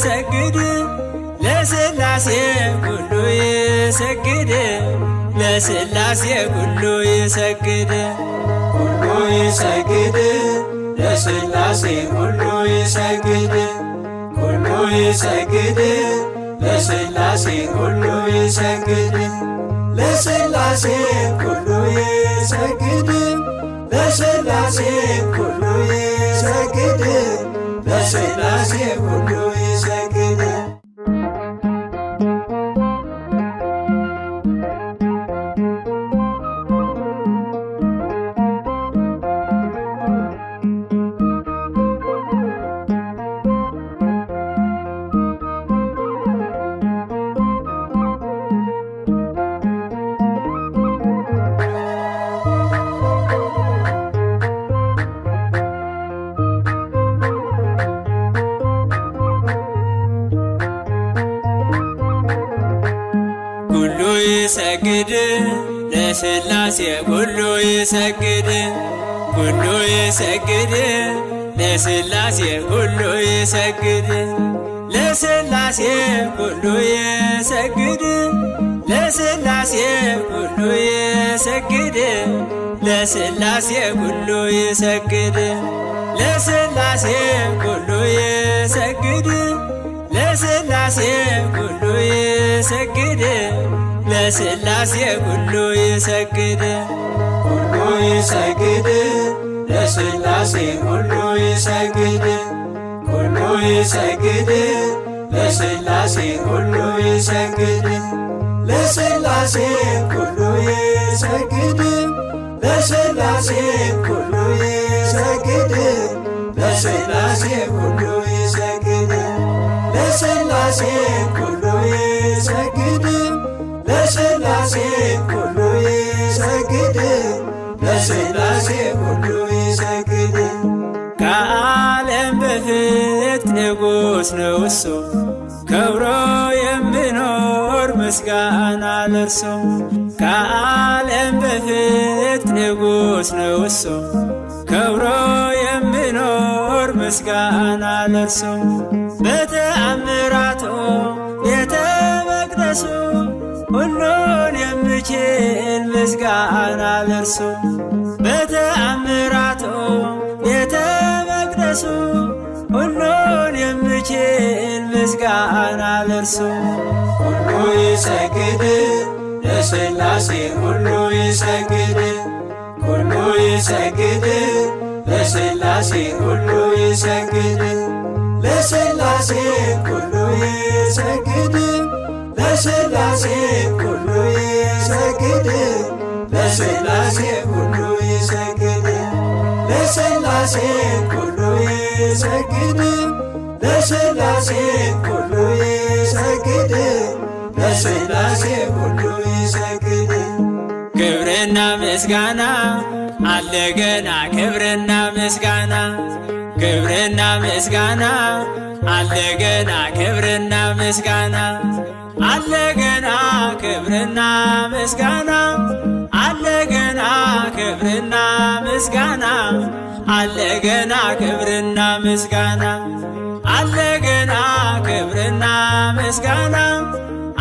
ይሰግድ ለሥላሴ ኩሉ ይሰግድ ለሥላሴ ኩሉ ይሰግድ ኩሉ ይሰግድ ለሥላሴ ኩሉ ይሰግድ ኩሉ ይሰግድ ለሥላሴ ኩሉ ይሰግድ ለሥላሴ ኩሉ ይሰግድ ለሥላሴ ኩሉ ይሰግድ ለሥላሴ ኩሉ ይሰግድ ይሰግድ ለሥላሴ ኩሉ ይሰግድ ኩሉ ይሰግድ ለሥላሴ ኩሉ ይሰግድ ለሥላሴ ኩሉ ይሰግድ ለሥላሴ ኩሉ ይሰግድ ለሥላሴ ኩሉ ይሰግድ ለሥላሴ ኩሉ ይሰግድ ለሥላሴ ኩሉ ይሰግድ ለሥላሴ ኩሉ ይሰግድ ኩሉ ይሰግድ ለሥላሴ ኩሉ ይሰግድ ኩሉ ይሰግድ ለሥላሴ ኩሉ ይሰግድ ለሥላሴ ኩሉ ይሰግድ ለሥላሴ ኩሉ ይሰግድ ለሥላሴ ኩሉ ይሰግድ ለሥላሴ ኩሉ ይሰግድ ለሥላሴ ኩሉ ይሰግድ ለሥላሴ ኩሉ ይሰግድ ከዓለም በፊት ንጉሥ ነው እሱ ከብሮ የሚኖር ምስጋና ለእርሱ ከዓለም በፊት ንጉሥ ነው እሱ ከብሮ የሚኖር ምስጋና ለእርሱ በተአምራቱ ቤተ መቅደሱ ሁሉን የሚችል ምስጋና ለእርሱ በተአምራቱ ቤተ መቅደሱ ሁሉን የሚችል ምስጋና ለእርሱ ሁሉ ይሰግድ ለሥላሴ ሁሉ ይሰግድ ሁሉ ይሰግድ ለሥላሴ ሁሉ ይሰግድ ለሥላሴ ሁሉ ይሰግድ ለሥላሴ ሁሉ ይሰግድ ለሥላሴ ሁሉ ይሰግድ ለሥላሴ ሁሉ ይሰግድ ለሥላሴ ሁሉ ይሰግድ ለሥላሴ ሁሉ ይሰግድ ክብርና ምስጋና አለ ገና ክብርና ምስጋና ክብርና ምስጋና አለ ገና ክብርና ምስጋና አለ ገና ክብርና ምስጋና አለ ገና ክብርና ምስጋና አለ ገና ክብርና ምስጋና አለ ገና ክብርና ምስጋና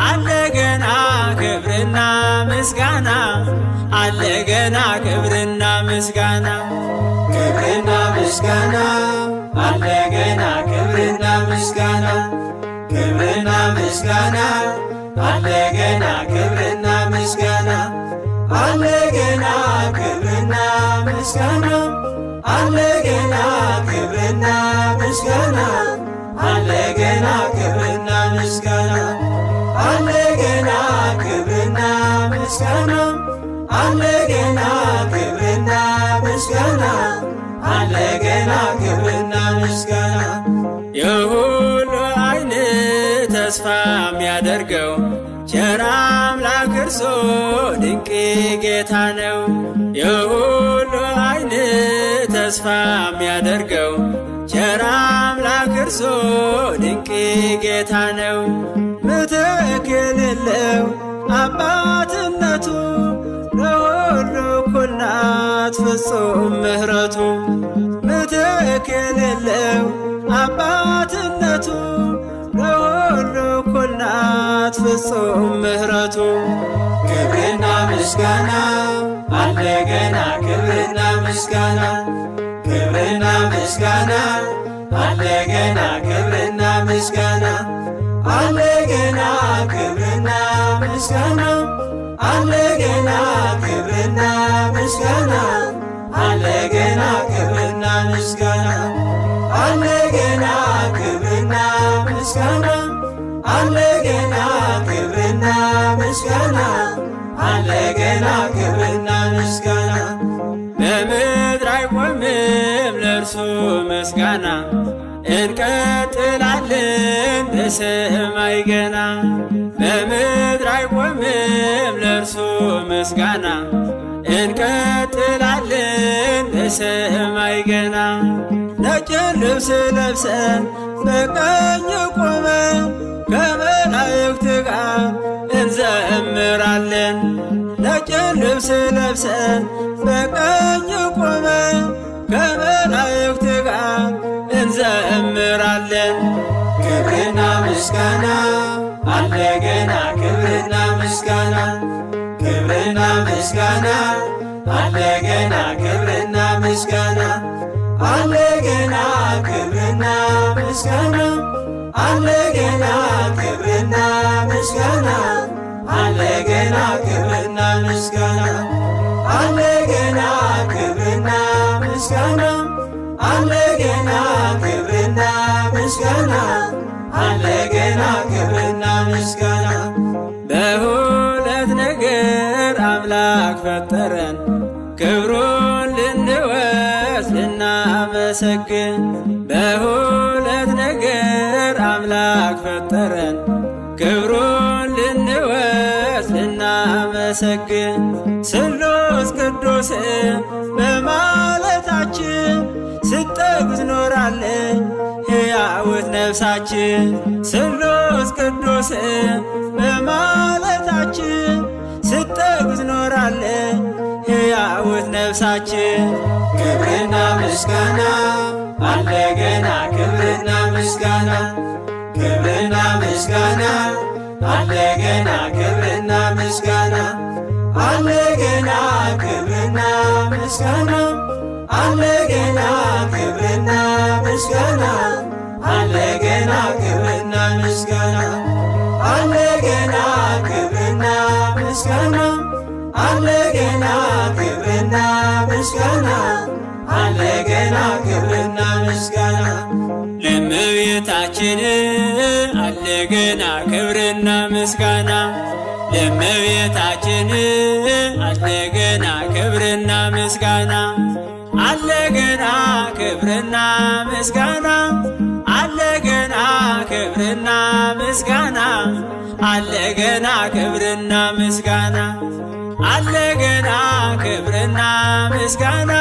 አለ ገና ክብርና ምስጋና አለ ገና ክብርና ምስጋና ክብርና ምስጋና አለ ገና ክብርና ምስጋና ክብርና ምስጋና አለ ገና ክብርና ምስጋና አለ ገና ክብርና ምስጋና አለ ገና ክብርና ምስጋና አለ ገና ክብርና ምስጋና አለ ገና ክብርና ምስጋና አለ ገና ክብርና ምስጋና አለ ገና ክብርና ምስጋና የሁሉ ዓይን ተስፋ የሚያደርገው ቸር አምላክ እርሱ ድንቅ ጌታ ነው። የሁሉ ዓይን ተስፋ የሚያደርገው ቸር አምላክ እርሱ ድንቅ ጌታ ነው። ምትክ የሌለው አባትነቱ ለሁሉ እኩል ናት ፍጹም ምሕረቱ። ምትክ የሌለው አባትነቱ ለሁሉ እኩል ናት ፍጹም ምሕረቱ። ክብርና ምስጋና አለ ገና ክብርና ምስጋና ክብርና ምስጋና አለ ገና ክብርና ምስጋና አለ ገና ክብርና ምስጋና አለ ገና ክብርና ምስጋና አለ ገና ክብርና ምስጋና አለ ገና ክብርና ምስጋና አለ ገና ክብርና ምስጋና አለ ገና ክብርና ምስጋና በምድር አይቆምም ለእርሱ ምስጋና እንቀጥላለን በሰማይ ገና። በምድር አይቆምም ለእርሱ ምስጋና እንቀጥላለን በሰማይ ገና። ነጭ ልብስ ለብሰን በቀኝ ቆመን ከመላእክት ጋር እንዘምራለን። ነጭ ልብስ ለብሰን በቀኝ ቆመን ከመላእክት ጋር እንዘምራለን። ክብርና ምስጋና አለ ገና ክብርና ምስጋና ክብርና ምስጋና አለ ገና ክብርና ምስጋና አለ ገና ክብርና ምስጋና አለ ገና ክብርና ምስጋና አለ ገና ክብርና ምስጋና አለ ገና ክብርና ምስጋና አለ ገና ክብርና ምስጋና አለ ገና ክብርና ምስጋና በሁለት ነገር አምላክ ፈጠረን ክብሩን ልንወስድ ልናመሰግን። በሁለት ነገር አምላክ ፈጠረን ክብሩን ልንወስድ ልናመሰግን። ስሉስ ቅዱስ በማለታችን ስትጠግዝ ኖራለን ሕያውት ነፍሳችን። ስሉስ ቅዱስ በማለታችን ስትጠግዝ ኖራለን ሕያውት ነፍሳችን። ክብርና ምስጋና አለ ገና ክብርና ምስጋና ክብርና ምስጋና አለ ገና ክብርና ምስጋና አለ ገና ክብርና ምስጋና አለ ገና ክብርና ምስጋና አለ ገና ክብርና ምስጋና አለ ገና ክብርና ምስጋና አለ ገና ክብርና ምስጋና አለ ገና ክብርና ምስጋና ለእመቤታችን አለ ገና ክብርና ምስጋና ለእመቤታችን አለ ገና ክብርና ምስጋና አለ ገና ክብርና ምስጋና አለ ገና ክብርና ምስጋና አለ ገና ክብርና ምስጋና አለ ገና ክብርና ምስጋና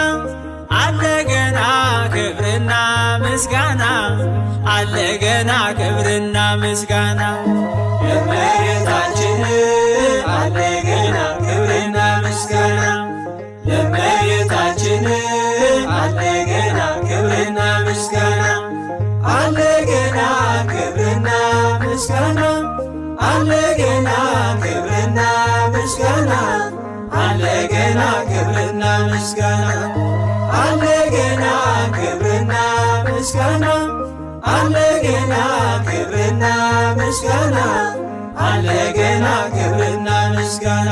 አለ ገና ክብርና ምስጋና አለ ገና ክብርና ምስጋና ለእመቤታችን አለ ገና ክብርና ምስጋና ለእመቤታችን አለ ገና ክብርና ምስጋና አለ ገና ክብርና ምስጋና አለ ገና ክብርና ምስጋና አለ ገና ክብርና ምስጋና አለ ገና ክብርና ምስጋና አለ ገና ክብርና ምስጋና አለ ገና ክብርና ምስጋና